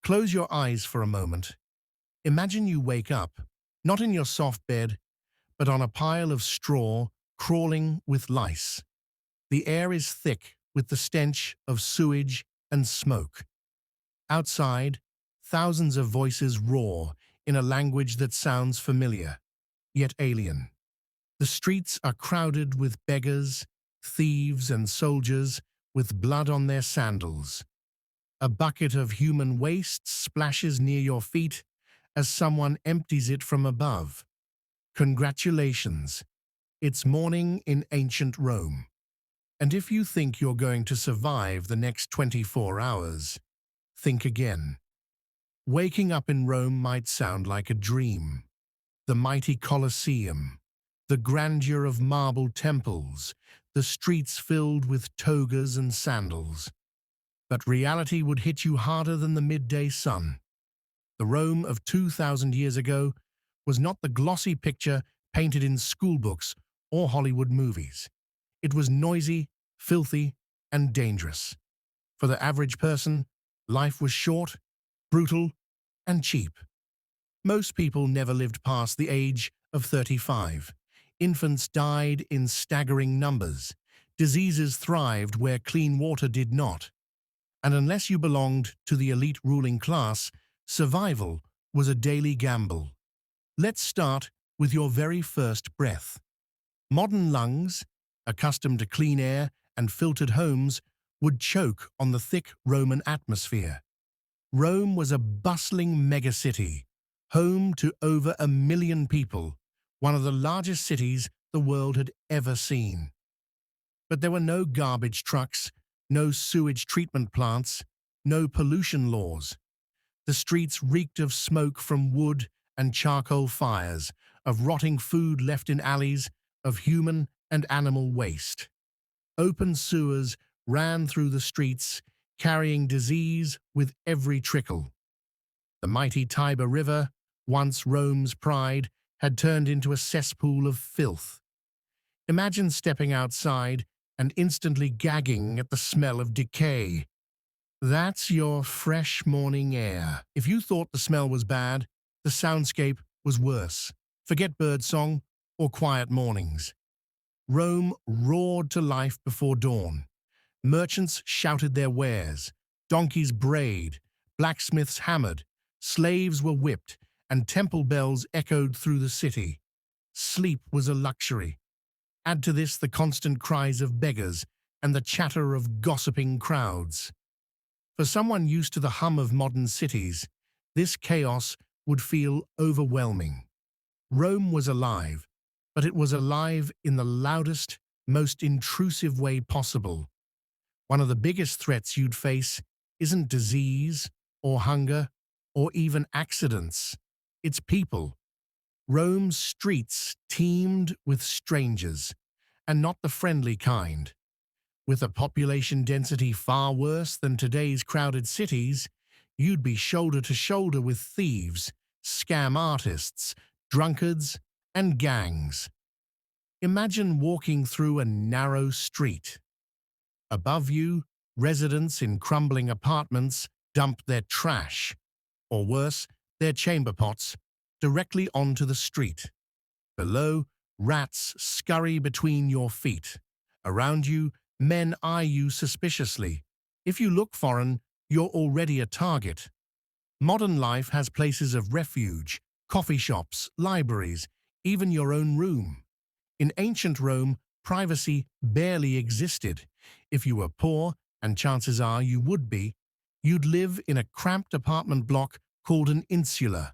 Close your eyes for a moment. Imagine you wake up, not in your soft bed, but on a pile of straw crawling with lice. The air is thick with the stench of sewage and smoke. Outside, thousands of voices roar in a language that sounds familiar, yet alien. The streets are crowded with beggars, thieves, and soldiers with blood on their sandals. A bucket of human waste splashes near your feet as someone empties it from above. Congratulations! It's morning in ancient Rome. And if you think you're going to survive the next 24 hours, think again. Waking up in Rome might sound like a dream. The mighty Colosseum, the grandeur of marble temples, the streets filled with togas and sandals. But reality would hit you harder than the midday sun. The Rome of 2,000 years ago was not the glossy picture painted in schoolbooks or Hollywood movies. It was noisy, filthy, and dangerous. For the average person, life was short, brutal, and cheap. Most people never lived past the age of 35. Infants died in staggering numbers. Diseases thrived where clean water did not. And unless you belonged to the elite ruling class, survival was a daily gamble. Let's start with your very first breath. Modern lungs, accustomed to clean air and filtered homes, would choke on the thick Roman atmosphere. Rome was a bustling megacity, home to over 1 million people, one of the largest cities the world had ever seen. But there were no garbage trucks, no sewage treatment plants, no pollution laws. The streets reeked of smoke from wood and charcoal fires, of rotting food left in alleys, of human and animal waste. Open sewers ran through the streets, carrying disease with every trickle. The mighty Tiber River, once Rome's pride, had turned into a cesspool of filth. Imagine stepping outside and instantly gagging at the smell of decay. That's your fresh morning air. If you thought the smell was bad, the soundscape was worse. Forget birdsong or quiet mornings. Rome roared to life before dawn. Merchants shouted their wares, donkeys brayed, blacksmiths hammered, slaves were whipped, and temple bells echoed through the city. Sleep was a luxury. Add to this the constant cries of beggars and the chatter of gossiping crowds. For someone used to the hum of modern cities, this chaos would feel overwhelming. Rome was alive, but it was alive in the loudest, most intrusive way possible. One of the biggest threats you'd face isn't disease or hunger or even accidents. It's people. Rome's streets teemed with strangers, and not the friendly kind. With a population density far worse than today's crowded cities, you'd be shoulder to shoulder with thieves, scam artists, drunkards, and gangs. Imagine walking through a narrow street. Above you, residents in crumbling apartments dump their trash, or worse, their chamber pots, directly onto the street. Below, rats scurry between your feet. Around you, men eye you suspiciously. If you look foreign, you're already a target. Modern life has places of refuge, coffee shops, libraries, even your own room. In ancient Rome, privacy barely existed. If you were poor, and chances are you would be, you'd live in a cramped apartment block called an insula.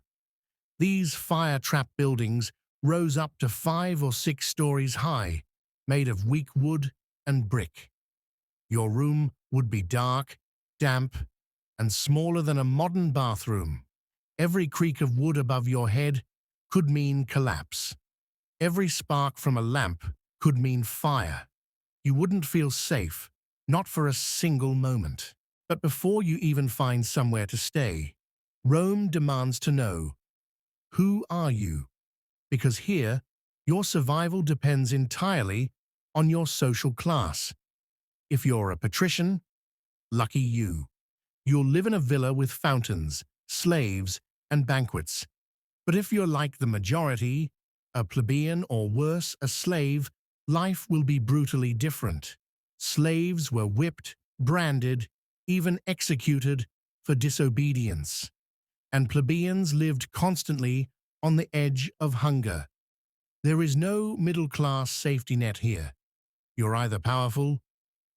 These fire-trap buildings rose up to 5 or 6 stories high, made of weak wood and brick. Your room would be dark, damp, and smaller than a modern bathroom. Every creak of wood above your head could mean collapse. Every spark from a lamp could mean fire. You wouldn't feel safe, not for a single moment. But before you even find somewhere to stay, Rome demands to know, who are you? Because here, your survival depends entirely on your social class. If you're a patrician, lucky you. You'll live in a villa with fountains, slaves, and banquets. But if you're like the majority, a plebeian or worse, a slave, life will be brutally different. Slaves were whipped, branded, even executed for disobedience, and plebeians lived constantly on the edge of hunger. There is no middle-class safety net here. You're either powerful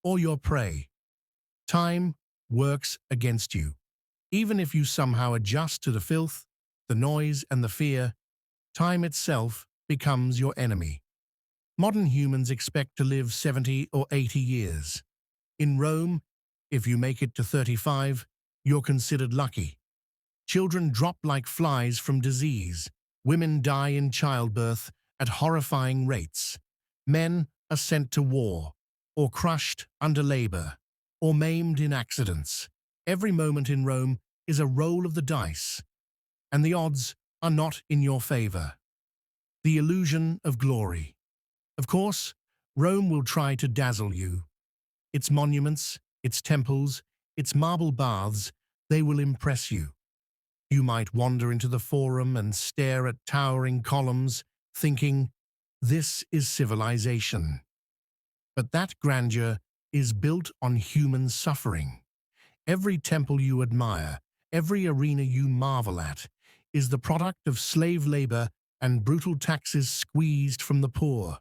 or you're prey. Time works against you. Even if you somehow adjust to the filth, the noise, and the fear, time itself becomes your enemy. Modern humans expect to live 70 or 80 years. In Rome, if you make it to 35, you're considered lucky. Children drop like flies from disease. Women die in childbirth at horrifying rates. Men are sent to war, or crushed under labor, or maimed in accidents. Every moment in Rome is a roll of the dice, and the odds are not in your favor. The illusion of glory. Of course, Rome will try to dazzle you. Its monuments, its temples, its marble baths, they will impress you. You might wander into the Forum and stare at towering columns, thinking, this is civilization. But that grandeur is built on human suffering. Every temple you admire, every arena you marvel at, is the product of slave labor and brutal taxes squeezed from the poor.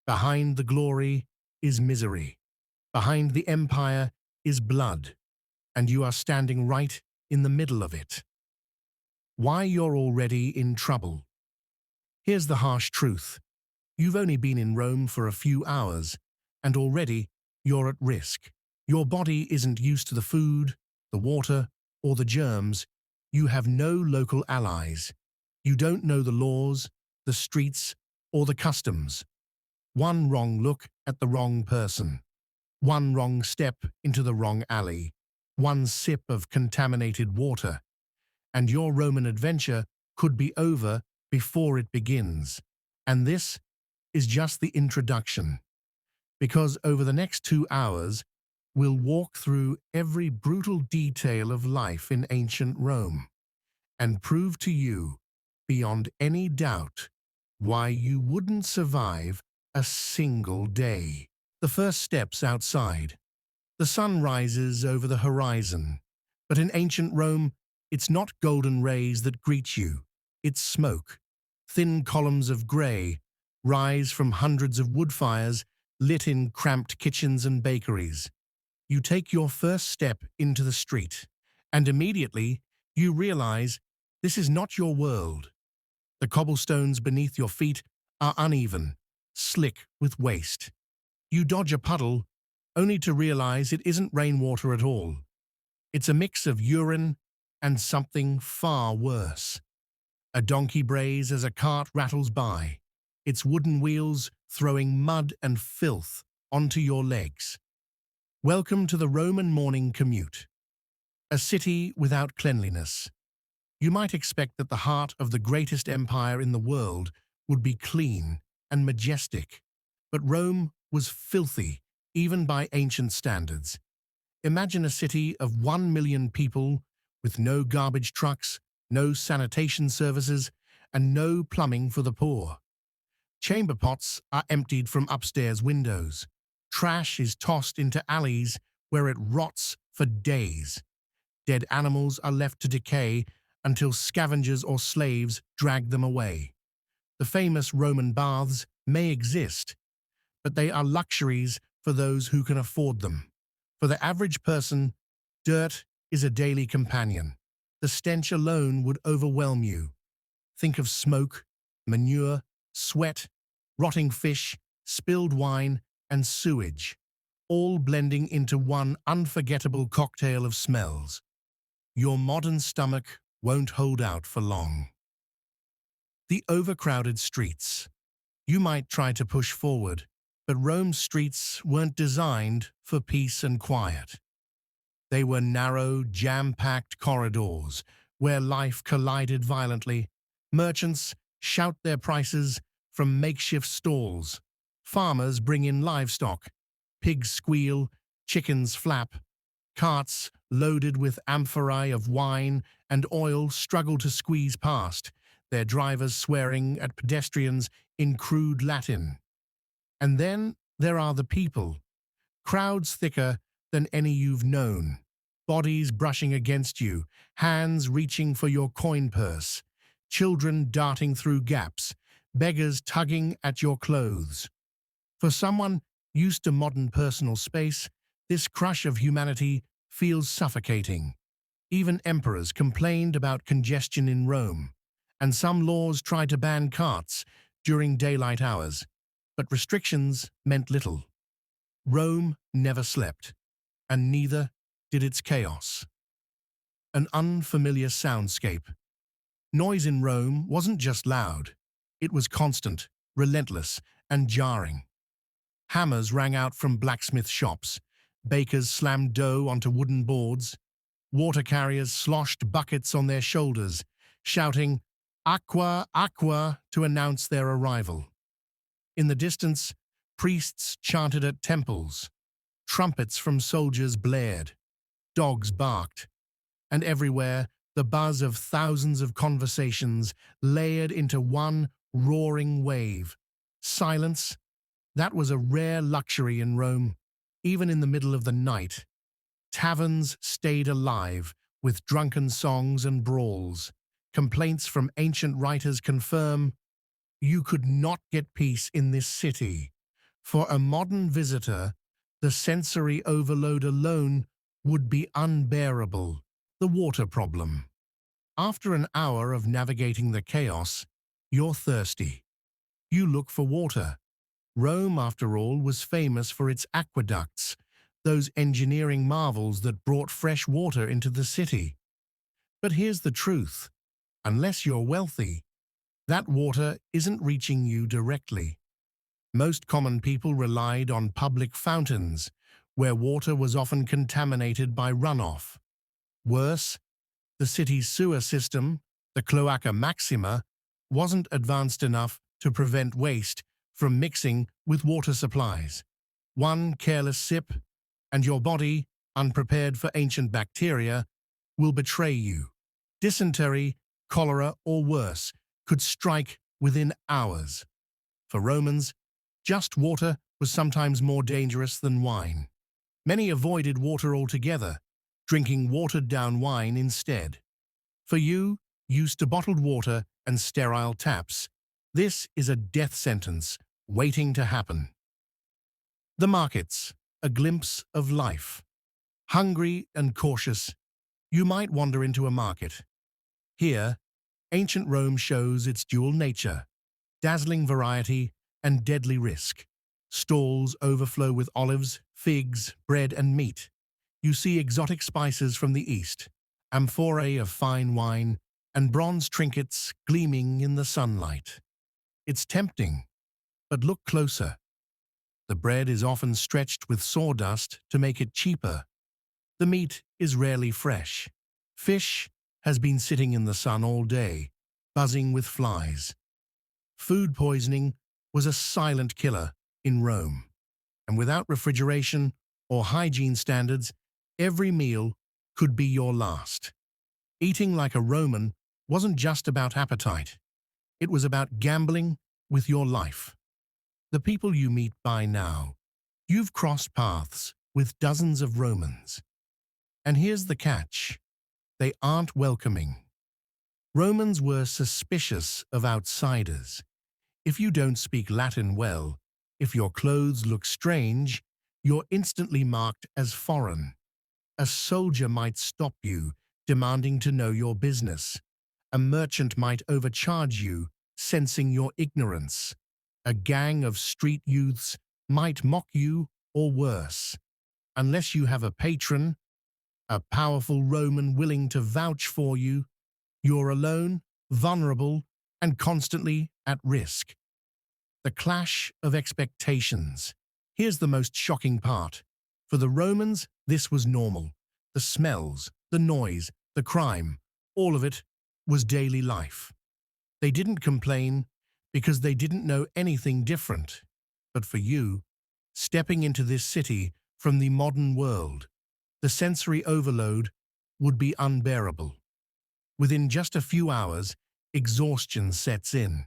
Behind the glory is misery. Behind the empire is blood, and you are standing right in the middle of it. Why you're already in trouble? Here's the harsh truth. You've only been in Rome for a few hours, and already you're at risk. Your body isn't used to the food, the water, or the germs. You have no local allies. You don't know the laws, the streets, or the customs. One wrong look at the wrong person. One wrong step into the wrong alley. One sip of contaminated water. And your Roman adventure could be over before it begins. And this is just the introduction. Because over the next 2 hours, we'll walk through every brutal detail of life in ancient Rome and prove to you, beyond any doubt, why you wouldn't survive a single day. The first steps outside. The sun rises over the horizon, but in ancient Rome, it's not golden rays that greet you. It's smoke. Thin columns of grey rise from hundreds of wood fires lit in cramped kitchens and bakeries. You take your first step into the street, and immediately you realize this is not your world. The cobblestones beneath your feet are uneven, slick with waste. You dodge a puddle, only to realize it isn't rainwater at all. It's a mix of urine and something far worse. A donkey brays as a cart rattles by, its wooden wheels throwing mud and filth onto your legs. Welcome to the Roman morning commute. A city without cleanliness. You might expect that the heart of the greatest empire in the world would be clean and majestic, but Rome was filthy, even by ancient standards. Imagine a city of 1 million people with no garbage trucks, no sanitation services, and no plumbing for the poor. Chamber pots are emptied from upstairs windows. Trash is tossed into alleys where it rots for days. Dead animals are left to decay until scavengers or slaves drag them away. The famous Roman baths may exist, but they are luxuries for those who can afford them. For the average person, dirt is a daily companion. The stench alone would overwhelm you. Think of smoke, manure, sweat, rotting fish, spilled wine, and sewage, all blending into one unforgettable cocktail of smells. Your modern stomach won't hold out for long. The overcrowded streets. You might try to push forward, but Rome's streets weren't designed for peace and quiet. They were narrow, jam-packed corridors where life collided violently. Merchants shout their prices from makeshift stalls. Farmers bring in livestock. Pigs squeal, chickens flap. Carts loaded with amphorae of wine and oil struggle to squeeze past, their drivers swearing at pedestrians in crude Latin. And then there are the people, crowds thicker than any you've known, bodies brushing against you, hands reaching for your coin purse, children darting through gaps, beggars tugging at your clothes. For someone used to modern personal space, this crush of humanity feels suffocating. Even emperors complained about congestion in Rome, and some laws tried to ban carts during daylight hours, but restrictions meant little. Rome never slept, and neither did its chaos. An unfamiliar soundscape. Noise in Rome wasn't just loud, it was constant, relentless, and jarring. Hammers rang out from blacksmith shops, bakers slammed dough onto wooden boards, water carriers sloshed buckets on their shoulders, shouting, "Aqua, aqua," to announce their arrival. In the distance, priests chanted at temples, trumpets from soldiers blared, dogs barked, and everywhere the buzz of thousands of conversations layered into one roaring wave. Silence, that was a rare luxury in Rome, even in the middle of the night. Taverns stayed alive with drunken songs and brawls. Complaints from ancient writers confirm you could not get peace in this city. For a modern visitor, the sensory overload alone would be unbearable. The water problem. After an hour of navigating the chaos, you're thirsty. You look for water. Rome, after all, was famous for its aqueducts, those engineering marvels that brought fresh water into the city. But here's the truth. Unless you're wealthy, that water isn't reaching you directly. Most common people relied on public fountains, where water was often contaminated by runoff. Worse, the city's sewer system, the Cloaca Maxima, wasn't advanced enough to prevent waste from mixing with water supplies. One careless sip, and your body, unprepared for ancient bacteria, will betray you. Dysentery, cholera, or worse could strike within hours. For Romans, just water was sometimes more dangerous than wine. Many avoided water altogether, drinking watered-down wine instead. For you, used to bottled water and sterile taps, this is a death sentence waiting to happen. The markets, a glimpse of life. Hungry and cautious, you might wander into a market. Here, ancient Rome shows its dual nature, dazzling variety and deadly risk. Stalls overflow with olives, figs, bread, and meat. You see exotic spices from the east, amphorae of fine wine, and bronze trinkets gleaming in the sunlight. It's tempting, but look closer. The bread is often stretched with sawdust to make it cheaper. The meat is rarely fresh. Fish has been sitting in the sun all day, buzzing with flies. Food poisoning was a silent killer in Rome, and without refrigeration or hygiene standards, every meal could be your last. Eating like a Roman wasn't just about appetite. It was about gambling with your life. The people you meet by now, you've crossed paths with dozens of Romans. And here's the catch. They aren't welcoming. Romans were suspicious of outsiders. If you don't speak Latin well, if your clothes look strange, you're instantly marked as foreign. A soldier might stop you, demanding to know your business. A merchant might overcharge you, sensing your ignorance. A gang of street youths might mock you, or worse. Unless you have a patron, a powerful Roman willing to vouch for you, you're alone, vulnerable, and constantly at risk. The clash of expectations. Here's the most shocking part. For the Romans, this was normal. The smells, the noise, the crime, all of it was daily life. They didn't complain because they didn't know anything different. But for you, stepping into this city from the modern world, The sensory overload would be unbearable. Within just a few hours, exhaustion sets in.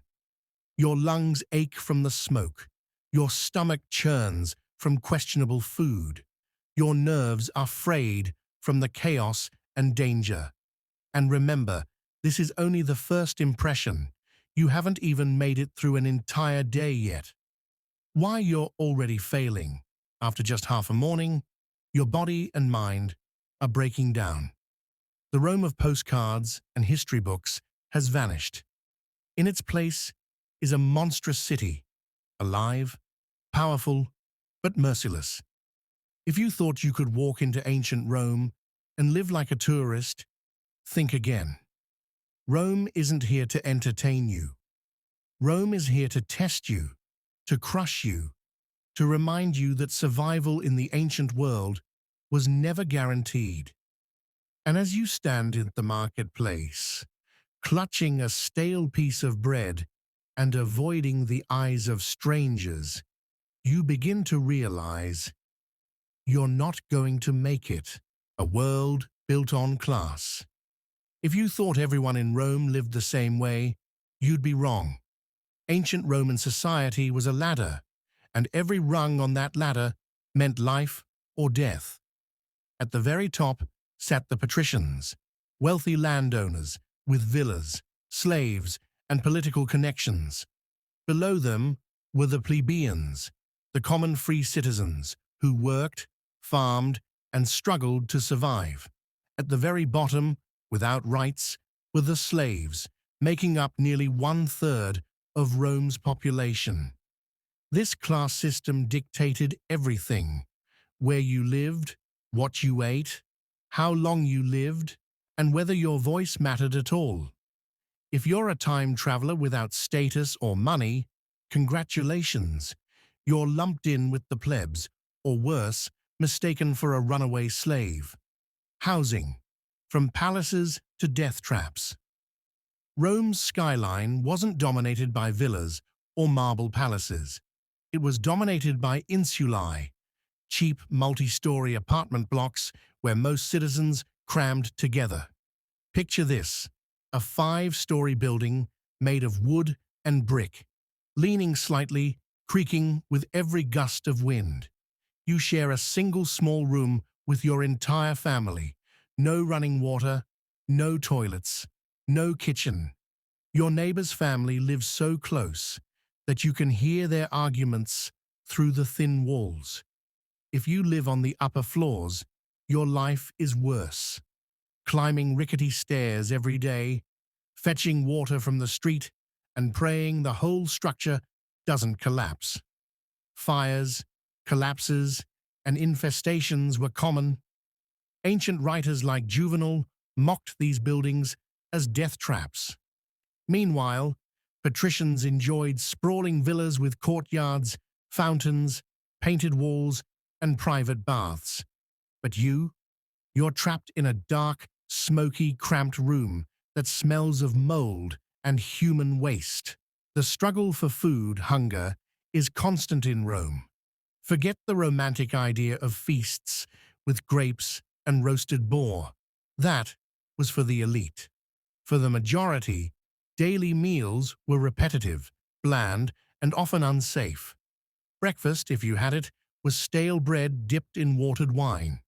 Your lungs ache from the smoke. Your stomach churns from questionable food. Your nerves are frayed from the chaos and danger. And remember, this is only the first impression. You haven't even made it through an entire day yet. Why you're already failing? After just half a morning, your body and mind are breaking down. The Rome of postcards and history books has vanished. In its place is a monstrous city, alive, powerful, but merciless. If you thought you could walk into ancient Rome and live like a tourist, think again. Rome isn't here to entertain you. Rome is here to test you, to crush you, to remind you that survival in the ancient world was never guaranteed. And as you stand in the marketplace, clutching a stale piece of bread and avoiding the eyes of strangers, you begin to realize you're not going to make it. A world built on class. If you thought everyone in Rome lived the same way, you'd be wrong. Ancient Roman society was a ladder, and every rung on that ladder meant life or death. At the very top sat the patricians, wealthy landowners with villas, slaves, and political connections. Below them were the plebeians, the common free citizens who worked, farmed, and struggled to survive. At the very bottom, without rights, were the slaves, making up nearly 1/3 of Rome's population. This class system dictated everything: where you lived, what you ate, how long you lived, and whether your voice mattered at all. If you're a time traveler without status or money, congratulations. You're lumped in with the plebs, or worse, mistaken for a runaway slave. Housing, from palaces to death traps. Rome's skyline wasn't dominated by villas or marble palaces. It was dominated by insulae, cheap multi-story apartment blocks where most citizens crammed together. Picture this: a 5-story building made of wood and brick, leaning slightly, creaking with every gust of wind. You share a single small room with your entire family. No running water, no toilets, no kitchen. Your neighbor's family lives so close that you can hear their arguments through the thin walls. If you live on the upper floors, your life is worse. Climbing rickety stairs every day, fetching water from the street, and praying the whole structure doesn't collapse. Fires, collapses, and infestations were common. Ancient writers like Juvenal mocked these buildings as death traps. Meanwhile, patricians enjoyed sprawling villas with courtyards, fountains, painted walls, and private baths. But you're trapped in a dark, smoky, cramped room that smells of mold and human waste. The struggle for food, hunger, is constant in Rome. Forget the romantic idea of feasts with grapes and roasted boar. That was for the elite. For the majority, daily meals were repetitive, bland, and often unsafe. Breakfast, if you had it, was stale bread dipped in watered wine.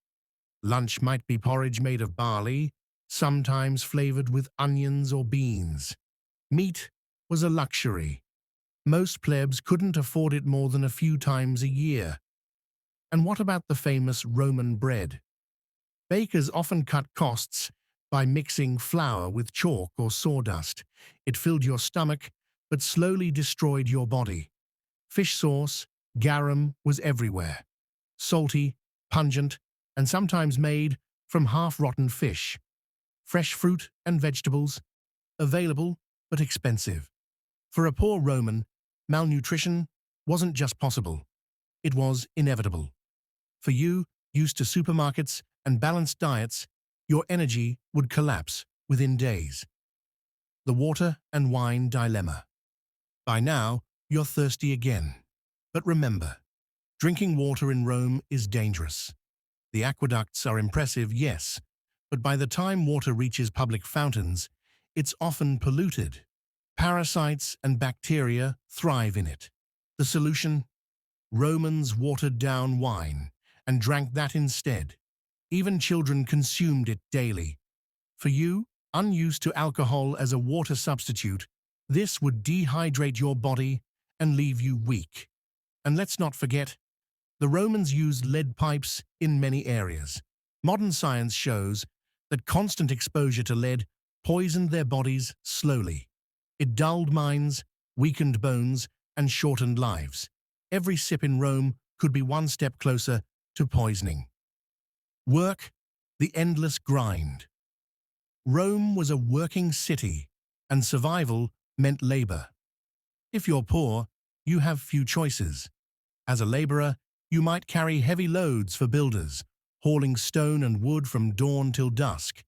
Lunch might be porridge made of barley, sometimes flavored with onions or beans. Meat was a luxury. Most plebs couldn't afford it more than a few times a year. And what about the famous Roman bread? Bakers often cut costs by mixing flour with chalk or sawdust. It filled your stomach, but slowly destroyed your body. Fish sauce, garum, was everywhere. Salty, pungent, and sometimes made from half-rotten fish. Fresh fruit and vegetables, available but expensive. For a poor Roman, malnutrition wasn't just possible, it was inevitable. For you, used to supermarkets and balanced diets, your energy would collapse within days. The water and wine dilemma. By now, you're thirsty again. But remember, drinking water in Rome is dangerous. The aqueducts are impressive, yes, but by the time water reaches public fountains, it's often polluted. Parasites and bacteria thrive in it. The solution? Romans watered down wine and drank that instead. Even children consumed it daily. For you, unused to alcohol as a water substitute, this would dehydrate your body and leave you weak. And let's not forget, the Romans used lead pipes in many areas. Modern science shows that constant exposure to lead poisoned their bodies slowly. It dulled minds, weakened bones, and shortened lives. Every sip in Rome could be one step closer to poisoning. Work, the endless grind. Rome was a working city, and survival meant labor. If you're poor, you have few choices. As a laborer, you might carry heavy loads for builders, hauling stone and wood from dawn till dusk.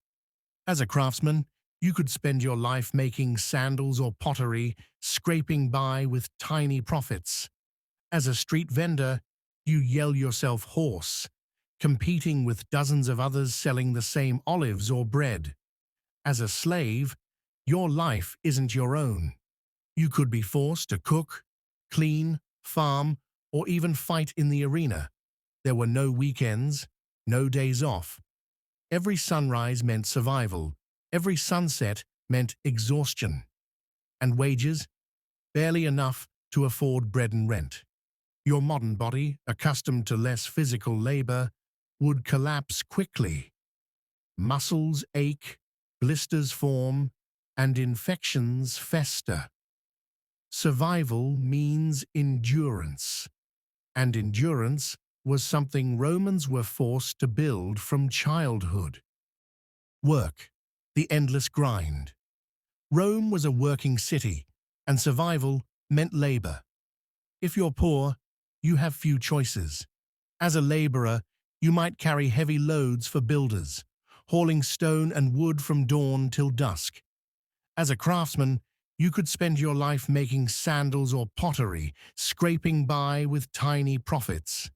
As a craftsman, you could spend your life making sandals or pottery, scraping by with tiny profits. As a street vendor, you yell yourself hoarse, competing with dozens of others selling the same olives or bread. As a slave, your life isn't your own. You could be forced to cook, clean, farm, or even fight in the arena. There were no weekends, no days off. Every sunrise meant survival. Every sunset meant exhaustion. And wages? Barely enough to afford bread and rent. Your modern body, accustomed to less physical labor, would collapse quickly. Muscles ache, blisters form, and infections fester. Survival means endurance. And endurance was something Romans were forced to build from childhood. Work, the endless grind. Rome was a working city, and survival meant labor. If you're poor, you have few choices. As a laborer, you might carry heavy loads for builders, hauling stone and wood from dawn till dusk. As a craftsman, you could spend your life making sandals or pottery, scraping by with tiny profits.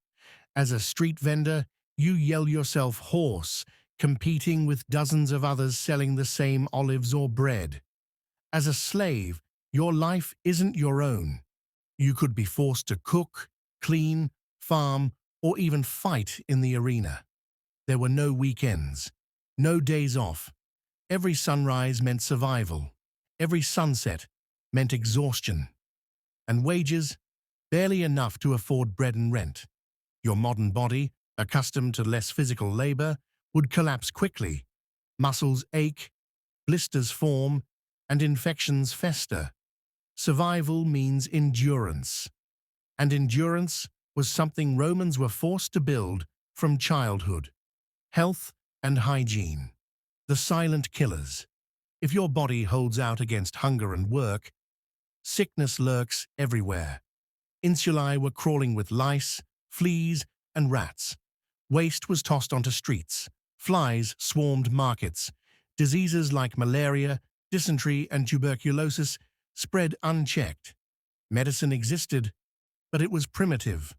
As a street vendor, you yell yourself hoarse, competing with dozens of others selling the same olives or bread. As a slave, your life isn't your own. You could be forced to cook, clean, farm, or even fight in the arena. There were no weekends, no days off. Every sunrise meant survival. Every sunset meant exhaustion. And wages? Barely enough to afford bread and rent. Your modern body, accustomed to less physical labor, would collapse quickly. Muscles ache, blisters form, and infections fester. Survival means endurance. And endurance was something Romans were forced to build from childhood. Health and hygiene. The silent killers. If your body holds out against hunger and work, sickness lurks everywhere. Insulae were crawling with lice, fleas, and rats. Waste was tossed onto streets. Flies swarmed markets. Diseases like malaria, dysentery, and tuberculosis spread unchecked. Medicine existed, but it was primitive.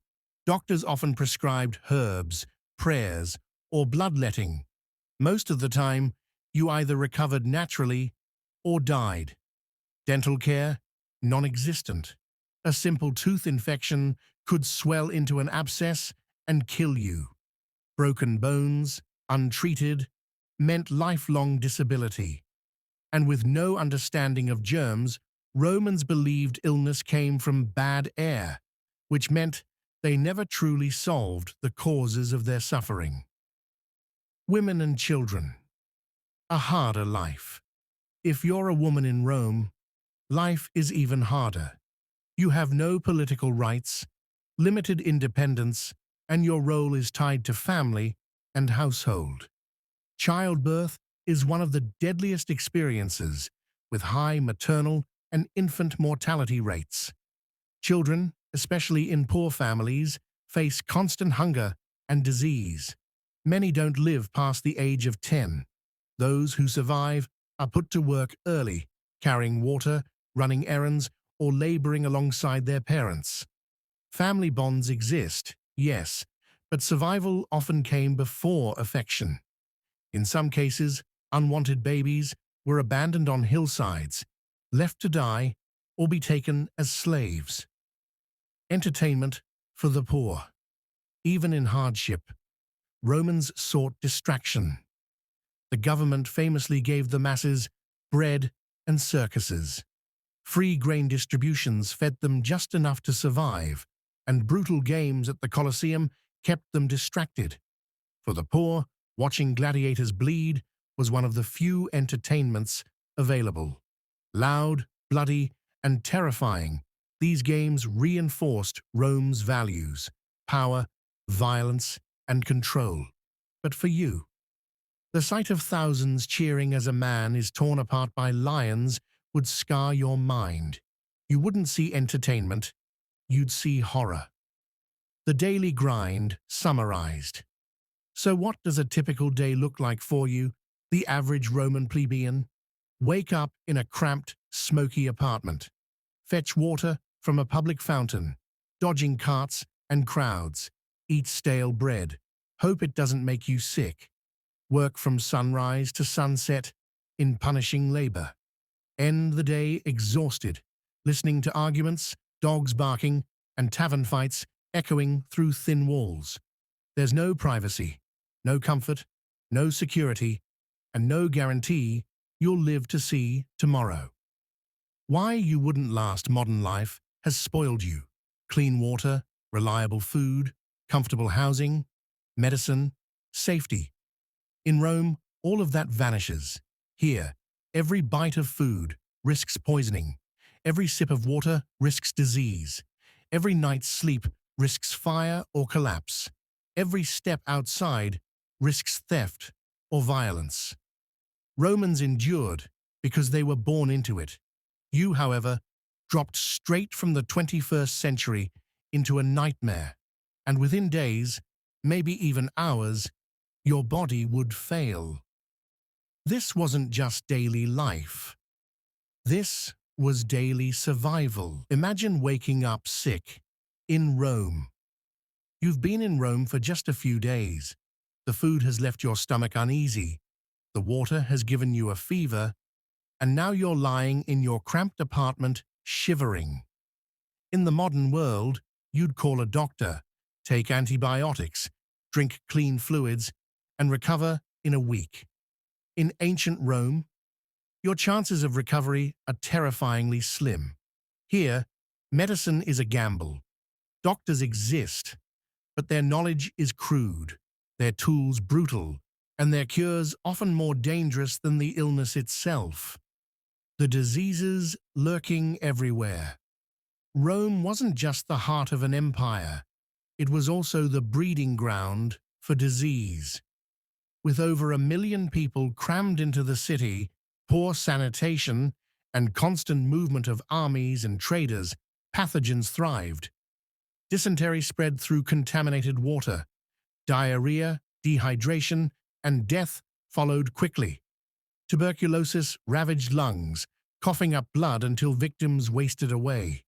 Doctors often prescribed herbs, prayers, or bloodletting. Most of the time, you either recovered naturally or died. Dental care? Non-existent. A simple tooth infection could swell into an abscess and kill you. Broken bones, untreated, meant lifelong disability. And with no understanding of germs, Romans believed illness came from bad air, which meant they never truly solved the causes of their suffering. Women and children. A harder life. If you're a woman in Rome, life is even harder. You have no political rights, limited independence, and your role is tied to family and household. Childbirth is one of the deadliest experiences, with high maternal and infant mortality rates. Children, especially in poor families, face constant hunger and disease. Many don't live past the age of 10. Those who survive are put to work early, carrying water, running errands, or laboring alongside their parents. Family bonds exist, yes, But survival often came before affection. In some cases, unwanted babies were abandoned on hillsides, left to die, or be taken as slaves. Entertainment for the poor. Even in hardship, Romans sought distraction. The government famously gave the masses bread and circuses. Free grain distributions fed them just enough to survive, and brutal games at the Colosseum kept them distracted. For the poor, watching gladiators bleed was one of the few entertainments available. Loud, bloody, and terrifying, these games reinforced Rome's values: power, violence, and control. But for you, the sight of thousands cheering as a man is torn apart by lions would scar your mind. You wouldn't see entertainment, you'd see horror. The daily grind summarized. So what does a typical day look like for you, the average Roman plebeian? Wake up in a cramped, smoky apartment. Fetch water from a public fountain, dodging carts and crowds. Eat stale bread. Hope it doesn't make you sick. Work from sunrise to sunset in punishing labor. End the day exhausted, listening to arguments, dogs barking, and tavern fights echoing through thin walls. There's no privacy, no comfort, no security, and no guarantee you'll live to see tomorrow. Why you wouldn't last modern life has spoiled you. Clean water, reliable food, comfortable housing, medicine, safety. In Rome, all of that vanishes. Here, every bite of food risks poisoning. Every sip of water risks disease. Every night's sleep risks fire or collapse. Every step outside risks theft or violence. Romans endured because they were born into it. You, however, dropped straight from the 21st century into a nightmare, and within days, maybe even hours, your body would fail. This wasn't just daily life. This was daily survival. Imagine waking up sick in Rome. You've been in Rome for just a few days. The food has left your stomach uneasy. The water has given you a fever, and now you're lying in your cramped apartment, shivering. In the modern world, you'd call a doctor, take antibiotics, drink clean fluids, and recover in a week. In ancient Rome, your chances of recovery are terrifyingly slim. Here, medicine is a gamble. Doctors exist, but their knowledge is crude, their tools brutal, and their cures often more dangerous than the illness itself. The diseases lurking everywhere. Rome wasn't just the heart of an empire, it was also the breeding ground for disease. With over 1 million people crammed into the city, poor sanitation, and constant movement of armies and traders, pathogens thrived. Dysentery spread through contaminated water. Diarrhea, dehydration, and death followed quickly. Tuberculosis ravaged lungs, coughing up blood until victims wasted away.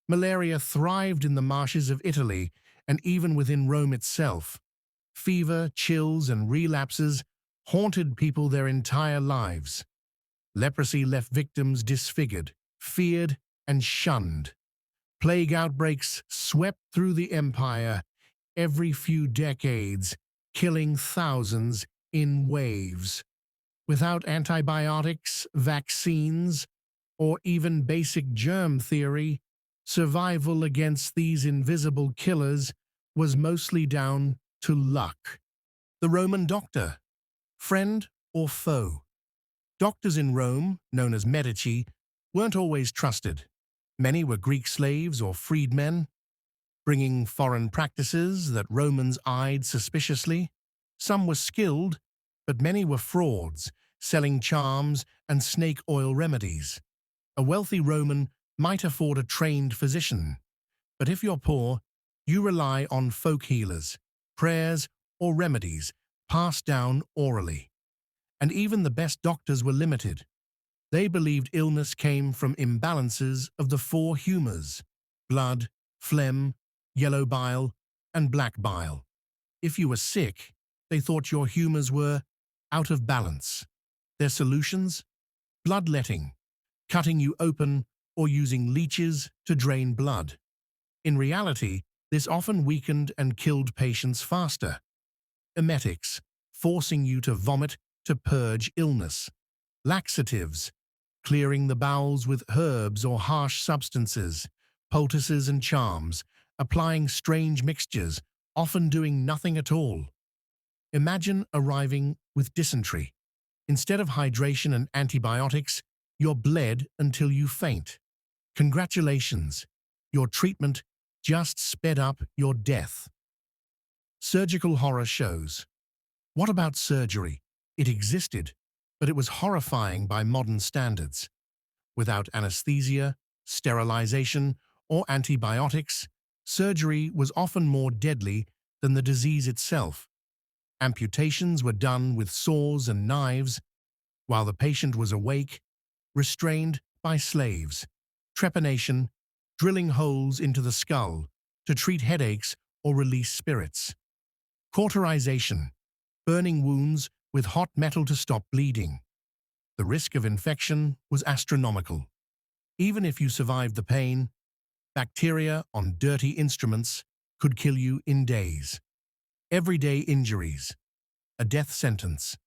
Malaria thrived in the marshes of Italy and even within Rome itself. Fever, chills, and relapses haunted people their entire lives. Leprosy left victims disfigured, feared, and shunned. Plague outbreaks swept through the empire every few decades, killing thousands in waves. Without antibiotics, vaccines, or even basic germ theory, survival against these invisible killers was mostly down to luck. The Roman doctor, friend or foe? Doctors in Rome, known as Medici, weren't always trusted. Many were Greek slaves or freedmen, bringing foreign practices that Romans eyed suspiciously. Some were skilled, but many were frauds, selling charms and snake oil remedies. A wealthy Roman might afford a trained physician, but if you're poor, you rely on folk healers, prayers, or remedies passed down orally. And even the best doctors were limited. They believed illness came from imbalances of the 4 humors: blood, phlegm, yellow bile, and black bile. If you were sick, they thought your humors were out of balance. Their solutions? Bloodletting, cutting you open or using leeches to drain blood. In reality, this often weakened and killed patients faster. Emetics, forcing you to vomit to purge illness. Laxatives, clearing the bowels with herbs or harsh substances. Poultices and charms, applying strange mixtures, often doing nothing at all. Imagine arriving with dysentery. Instead of hydration and antibiotics, you're bled until you faint. Congratulations, your treatment just sped up your death. Surgical horror shows. What about surgery? It existed, but it was horrifying by modern standards. Without anesthesia, sterilization, or antibiotics, surgery was often more deadly than the disease itself. Amputations were done with saws and knives, while the patient was awake, restrained by slaves. Trepanation, drilling holes into the skull to treat headaches or release spirits. Cauterization, burning wounds with hot metal to stop bleeding. The risk of infection was astronomical. Even if you survived the pain, bacteria on dirty instruments could kill you in days. Everyday injuries, a death sentence.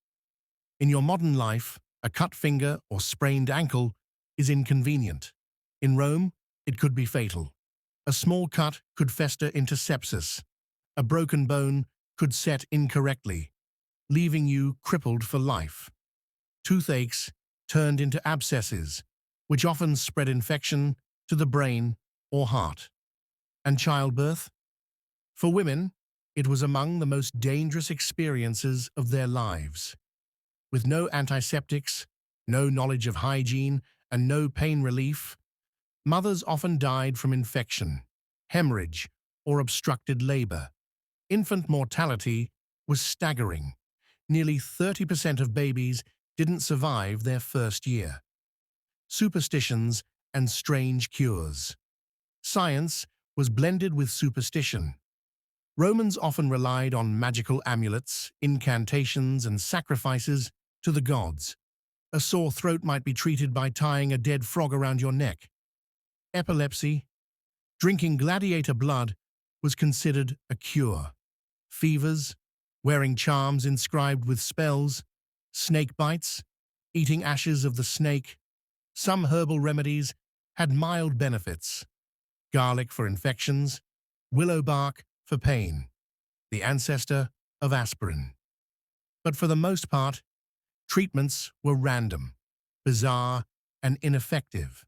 In your modern life, a cut finger or sprained ankle is inconvenient. In Rome, it could be fatal. A small cut could fester into sepsis. A broken bone could set incorrectly, leaving you crippled for life. Toothaches turned into abscesses, which often spread infection to the brain or heart. And childbirth? For women, it was among the most dangerous experiences of their lives. With no antiseptics, no knowledge of hygiene, and no pain relief, mothers often died from infection, hemorrhage, or obstructed labor. Infant mortality was staggering. Nearly 30% of babies didn't survive their first year. Superstitions and strange cures. Science was blended with superstition. Romans often relied on magical amulets, incantations, and sacrifices to the gods. A sore throat might be treated by tying a dead frog around your neck. Epilepsy, drinking gladiator blood, was considered a cure. Fevers, wearing charms inscribed with spells. Snake bites, eating ashes of the snake. Some herbal remedies had mild benefits. Garlic for infections, willow bark for pain, the ancestor of aspirin. But for the most part, treatments were random, bizarre, and ineffective.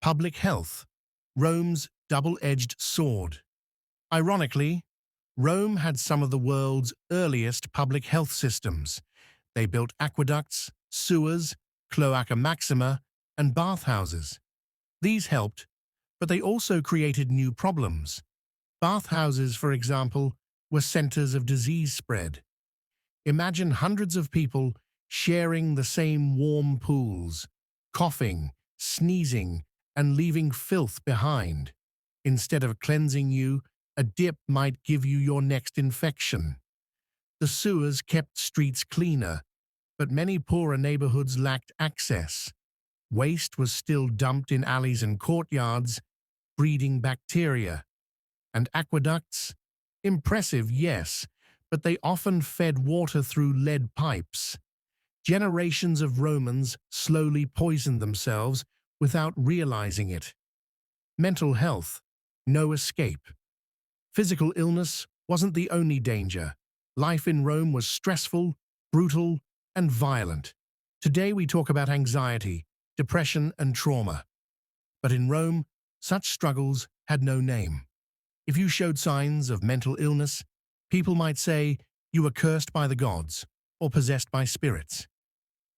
Public health, Rome's double-edged sword. Ironically, Rome had some of the world's earliest public health systems. They built aqueducts, sewers, cloaca maxima, and bathhouses. These helped, but they also created new problems. Bathhouses, for example, were centers of disease spread. Imagine hundreds of people sharing the same warm pools, coughing, sneezing, and leaving filth behind. Instead of cleansing you, a dip might give you your next infection. The sewers kept streets cleaner, but many poorer neighborhoods lacked access. Waste was still dumped in alleys and courtyards, breeding bacteria. And aqueducts? Impressive, yes, but they often fed water through lead pipes. Generations of Romans slowly poisoned themselves without realizing it. Mental health, no escape. Physical illness wasn't the only danger. Life in Rome was stressful, brutal, and violent. Today we talk about anxiety, depression, and trauma. But in Rome, such struggles had no name. If you showed signs of mental illness, people might say you were cursed by the gods or possessed by spirits.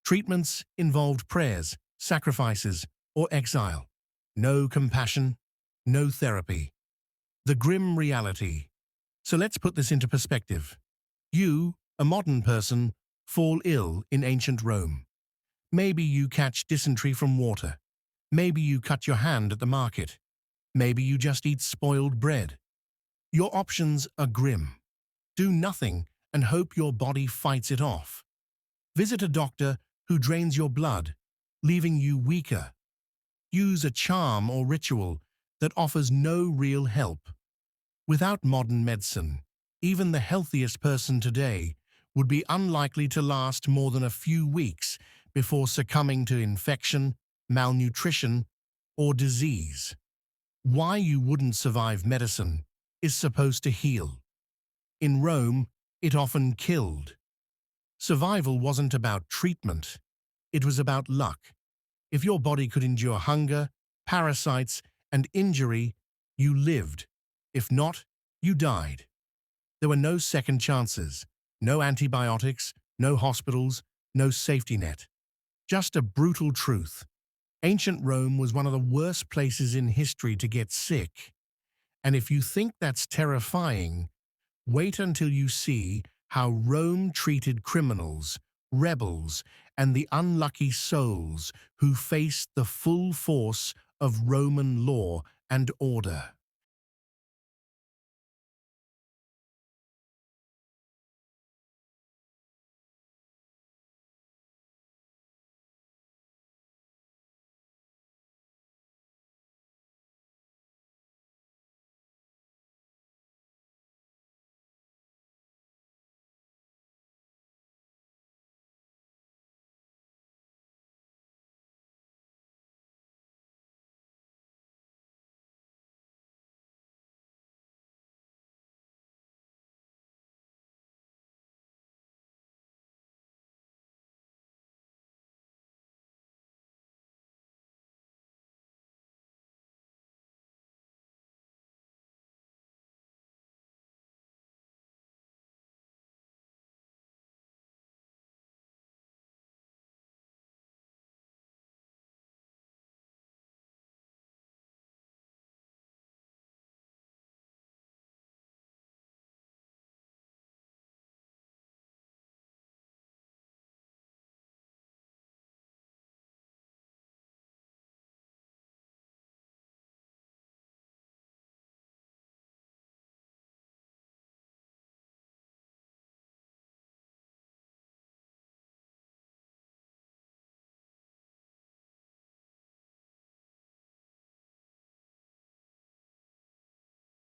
Treatments involved prayers, sacrifices, or exile. No compassion, no therapy. The grim reality. So let's put this into perspective. You, a modern person, fall ill in ancient Rome. Maybe you catch dysentery from water. Maybe you cut your hand at the market. Maybe you just eat spoiled bread. Your options are grim. Do nothing and hope your body fights it off. Visit a doctor who drains your blood, leaving you weaker. Use a charm or ritual that offers no real help. Without modern medicine, even the healthiest person today would be unlikely to last more than a few weeks before succumbing to infection, malnutrition, or disease. Why you wouldn't survive medicine is supposed to heal. In Rome, it often killed. Survival wasn't about treatment. It was about luck. If your body could endure hunger, parasites, and injury, you lived. If not, you died. There were no second chances, no antibiotics, no hospitals, no safety net. Just a brutal truth. Ancient Rome was one of the worst places in history to get sick. And if you think that's terrifying, wait until you see how Rome treated criminals, rebels, and the unlucky souls who faced the full force of Roman law and order.